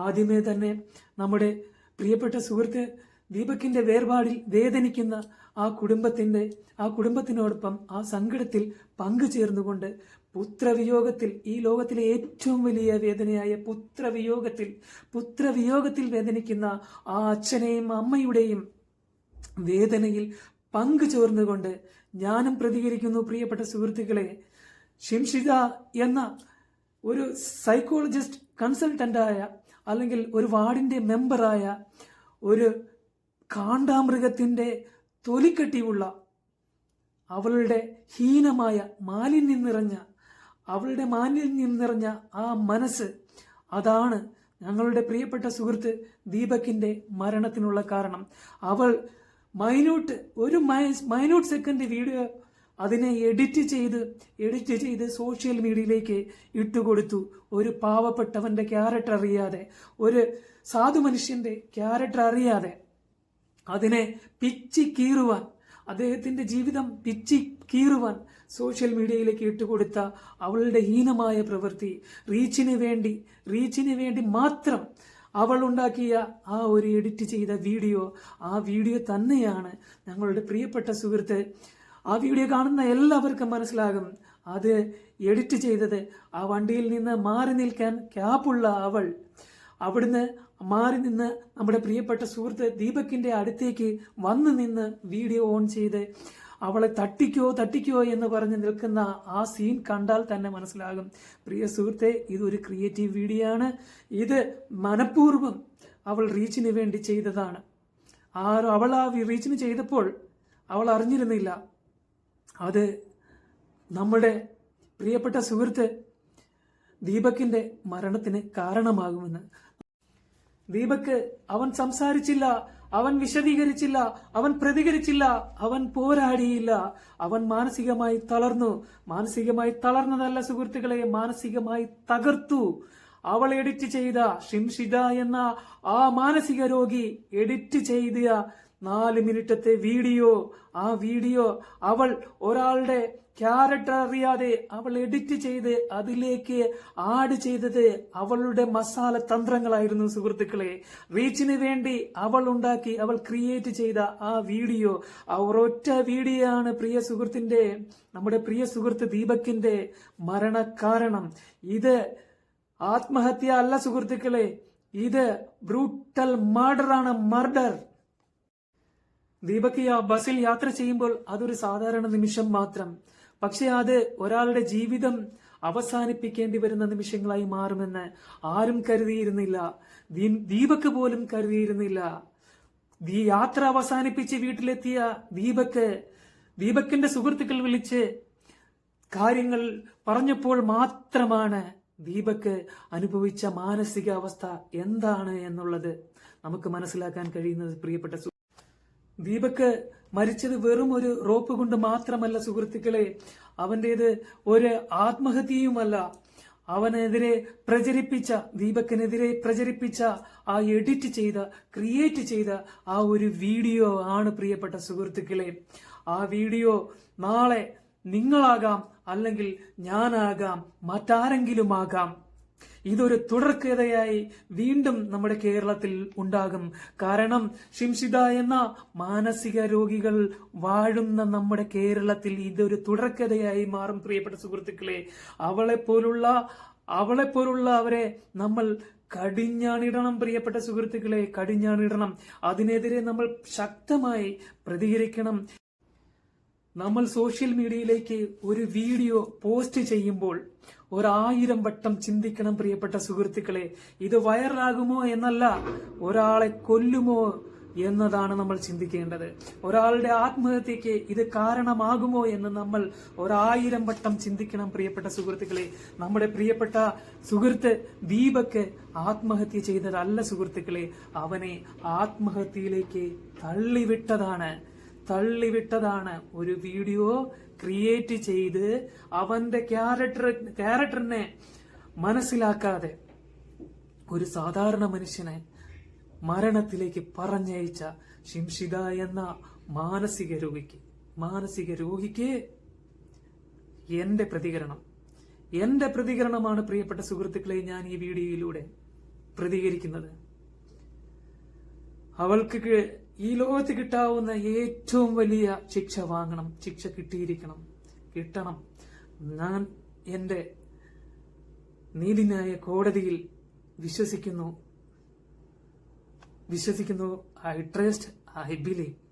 ആദ്യമേ തന്നെ നമ്മുടെ പ്രിയപ്പെട്ട സുഹൃത്ത് ദീപകിന്റെ വേർപാടിൽ വേദനിക്കുന്ന ആ കുടുംബത്തിനോടൊപ്പം ആ സങ്കടത്തിൽ പങ്കുചേർന്നുകൊണ്ട് പുത്രവിയോഗത്തിൽ, ഈ ലോകത്തിലെ ഏറ്റവും വലിയ വേദനയായ പുത്രവിയോഗത്തിൽ വേദനിക്കുന്ന ആ അച്ഛനെയും അമ്മയുടെയും വേദനയിൽ പങ്കുചേർന്നുകൊണ്ട് ഞാനും പ്രതികരിക്കുന്നു. പ്രിയപ്പെട്ട സുഹൃത്തുക്കളെ, ഷിംഷിത എന്ന ഒരു സൈക്കോളജിസ്റ്റ് കൺസൾട്ടന്റായ അല്ലെങ്കിൽ ഒരു വാർഡിന്റെ മെമ്പറായ ഒരു കാണ്ടാമൃഗത്തിന്റെ തൊലിക്കട്ടിയുള്ള അവളുടെ ഹീനമായ മാലിന്യം നിറഞ്ഞ ആ മനസ്സ്, അതാണ് ഞങ്ങളുടെ പ്രിയപ്പെട്ട സുഹൃത്ത് ദീപകിന്റെ മരണത്തിനുള്ള കാരണം. അവൾ ഒരു മൈന്യൂട്ട് സെക്കൻഡ് വീഡിയോ അതിനെ എഡിറ്റ് ചെയ്ത് സോഷ്യൽ മീഡിയയിലേക്ക് ഇട്ടുകൊടുത്തു. ഒരു പാവപ്പെട്ടവന്റെ ക്യാരക്ടർ അറിയാതെ, ഒരു സാധു മനുഷ്യന്റെ ക്യാരക്ടർ അറിയാതെ അതിനെ അദ്ദേഹത്തിന്റെ ജീവിതം പിച്ചി കീറുവാൻ സോഷ്യൽ മീഡിയയിലേക്ക് ഇട്ടുകൊടുത്ത അവളുടെ ഹീനമായ പ്രവൃത്തി, റീച്ചിന് വേണ്ടി മാത്രം അവൾ ഉണ്ടാക്കിയ ആ ഒരു എഡിറ്റ് ചെയ്ത ആ വീഡിയോ തന്നെയാണ് ഞങ്ങളുടെ പ്രിയപ്പെട്ട സുഹൃത്ത്. ആ വീഡിയോ കാണുന്ന എല്ലാവർക്കും മനസ്സിലാകും അത് എഡിറ്റ് ചെയ്തത്. ആ വണ്ടിയിൽ നിന്ന് മാറി നിൽക്കാൻ ക്യാപ്പുള്ള അവൾ അവിടുന്ന് മാറി നിന്ന് നമ്മുടെ പ്രിയപ്പെട്ട സുഹൃത്ത് ദീപകിന്റെ അടുത്തേക്ക് വന്നു നിന്ന് വീഡിയോ ഓൺ ചെയ്ത് അവളെ തട്ടിക്കോ എന്ന് പറഞ്ഞ് നിൽക്കുന്ന ആ സീൻ കണ്ടാൽ തന്നെ മനസ്സിലാകും. പ്രിയ സുഹൃത്തെ, ഇതൊരു ക്രിയേറ്റീവ് വീഡിയോ ആണ്. ഇത് മനഃപൂർവ്വം അവൾ റീച്ചിന് വേണ്ടി ചെയ്തതാണ്. അവൾ ആ റീച്ചിന് ചെയ്തപ്പോൾ അവൾ അറിഞ്ഞിരുന്നില്ല അത് നമ്മുടെ പ്രിയപ്പെട്ട സുഹൃത്ത് ദീപകിന്റെ മരണത്തിന് കാരണമാകുമെന്ന്. ദീപക് അവൻ സംസാരിച്ചില്ല, അവൻ വിശദീകരിച്ചില്ല, അവൻ പ്രതികരിച്ചില്ല, അവൻ പോരാടിയില്ല. അവൻ മാനസികമായി തളർന്നതല്ല സുഹൃത്തുക്കളെ, മാനസികമായി തകർത്തു. അവൾ എഡിറ്റ് ചെയ്ത ഷിംഷിത എന്ന ആ മാനസിക രോഗി എഡിറ്റ് ചെയ്ത 4 മിനിറ്റത്തെ ആ വീഡിയോ അവൾ ഒരാളുടെ ക്യാരക്ടർ അറിയാതെ അവൾ എഡിറ്റ് ചെയ്ത് അതിലേക്ക് ആഡ് ചെയ്തത് അവളുടെ മസാല തന്ത്രങ്ങളായിരുന്നു സുഹൃത്തുക്കളെ. റീച്ചിന് വേണ്ടി അവൾ ക്രിയേറ്റ് ചെയ്ത ആ വീഡിയോ, ഒരൊറ്റ വീഡിയോ ആണ് നമ്മുടെ പ്രിയ സുഹൃത്ത് ദീപകിന്റെ മരണകാരണം. ഇത് ആത്മഹത്യ അല്ല സുഹൃത്തുക്കളെ, ഇത് ബ്രൂട്ടൽ മർഡർ. ദീപക് ആ ബസ്സിൽ യാത്ര ചെയ്യുമ്പോൾ അതൊരു സാധാരണ നിമിഷം മാത്രം, പക്ഷെ അത് ഒരാളുടെ ജീവിതം അവസാനിപ്പിക്കേണ്ടി വരുന്ന നിമിഷങ്ങളായി മാറുമെന്ന് ആരും കരുതിയിരുന്നില്ല. ദീപക് പോലും കരുതിയിരുന്നില്ല. യാത്ര അവസാനിപ്പിച്ച് വീട്ടിലെത്തിയ ദീപകിന്റെ സുഹൃത്തുക്കൾ വിളിച്ച് കാര്യങ്ങൾ പറഞ്ഞപ്പോൾ മാത്രമാണ് ദീപക് അനുഭവിച്ച മാനസികാവസ്ഥ എന്താണ് എന്നുള്ളത് നമുക്ക് മനസ്സിലാക്കാൻ കഴിയുന്നത്. പ്രിയപ്പെട്ട ദീപക് മരിച്ചത് വെറും ഒരു റോപ്പ് കൊണ്ട് മാത്രമല്ല സുഹൃത്തുക്കളെ, അവന്റേത് ഒരു ആത്മഹത്യയുമല്ല. ദീപക്കിനെതിരെ പ്രചരിപ്പിച്ച ആ ക്രിയേറ്റ് ചെയ്ത ആ ഒരു വീഡിയോ ആണ് പ്രിയപ്പെട്ട സുഹൃത്തുക്കളെ. ആ വീഡിയോ നാളെ നിങ്ങളാകാം, അല്ലെങ്കിൽ ഞാനാകാം, മറ്റാരെങ്കിലും ആകാം. ഇതൊരു തുടർക്കഥയായി വീണ്ടും നമ്മുടെ കേരളത്തിൽ ഉണ്ടാകും. കാരണം ഷിംഷിത എന്ന മാനസിക രോഗികൾ വാഴുന്ന നമ്മുടെ കേരളത്തിൽ ഇതൊരു തുടർക്കഥയായി മാറും. പ്രിയപ്പെട്ട സുഹൃത്തുക്കളെ, അവളെ പോലുള്ളവരെ നമ്മൾ കടിഞ്ഞാണിടണം. പ്രിയപ്പെട്ട സുഹൃത്തുക്കളെ, കടിഞ്ഞാണിടണം. അതിനെതിരെ നമ്മൾ ശക്തമായി പ്രതികരിക്കണം. നമ്മൾ സോഷ്യൽ മീഡിയയിലേക്ക് ഒരു വീഡിയോ പോസ്റ്റ് ചെയ്യുമ്പോൾ 1000 വട്ടം ചിന്തിക്കണം പ്രിയപ്പെട്ട സുഹൃത്തുക്കളെ. ഇത് വൈറലാകുമോ എന്നല്ല, ഒരാളെ കൊല്ലുമോ എന്നതാണ് നമ്മൾ ചിന്തിക്കേണ്ടത്. ഒരാളുടെ ആത്മഹത്യക്ക് ഇത് കാരണമാകുമോ എന്ന് നമ്മൾ 1000 വട്ടം ചിന്തിക്കണം പ്രിയപ്പെട്ട സുഹൃത്തുക്കളെ. നമ്മുടെ പ്രിയപ്പെട്ട സുഹൃത്ത് ദീപക് ആത്മഹത്യ ചെയ്തതല്ല സുഹൃത്തുക്കളെ, അവനെ ആത്മഹത്യയിലേക്ക് തള്ളിവിട്ടതാണ് ഒരു വീഡിയോ ക്രിയേറ്റ് ചെയ്ത് അവന്റെ ക്യാരക്ടറിനെ മനസ്സിലാക്കാതെ ഒരു സാധാരണ മനുഷ്യനെ മരണത്തിലേക്ക് പറഞ്ഞയച്ച ഷിംഷിത എന്ന മാനസിക രോഗിക്ക് എന്റെ പ്രതികരണമാണ് പ്രിയപ്പെട്ട സുഹൃത്തുക്കളെ ഞാൻ ഈ വീഡിയോയിലൂടെ പ്രതികരിക്കുന്നത്. അവൾക്ക് ഈ ലോകത്ത് കിട്ടാവുന്ന ഏറ്റവും വലിയ ശിക്ഷ വാങ്ങണം, ശിക്ഷ കിട്ടണം. ഞാൻ എന്റെ നീതിന്യായ കോടതിയിൽ വിശ്വസിക്കുന്നു. I trust, I believe.